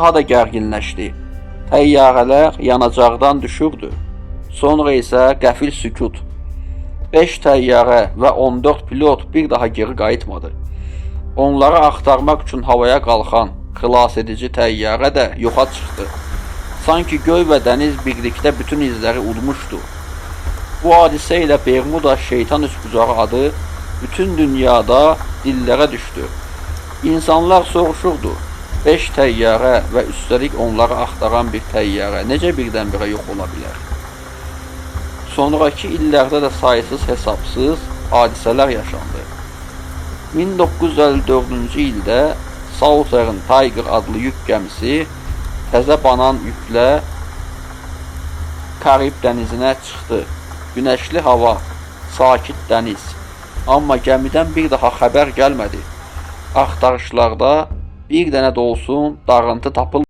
daha da gərginləşdi. Təyyarələr yanacaqdan düşürdü. Sonra isə qəfil sükut. 5 təyyarə və 14 pilot bir daha geri qayıtmadı. Onları axtarmaq üçün havaya qalxan xilas edici təyyarə də yoxa çıxdı. Sanki göy və dəniz birlikdə bütün izləri udmuşdu. Bu hadisə ilə Bermuda şeytan üçbucağı adı bütün dünyada dillərə düşdü. İnsanlar soruşurdu, 5 təyyarə və üstəlik onları axtaran bir təyyarə necə birdən-birə yox ola bilər? Sonraki illərdə də sayısız hesabsız hadisələr yaşandı. 1954-cü ildə Southern Tiger adlı yük gəmisi təzə banan yüklə Karib dənizinə çıxdı. Günəşli hava, sakit dəniz. Amma gəmidən bir daha xəbər gəlmədi. Axtarışlarda bir dənə də olsun dağıntı tapılmadı.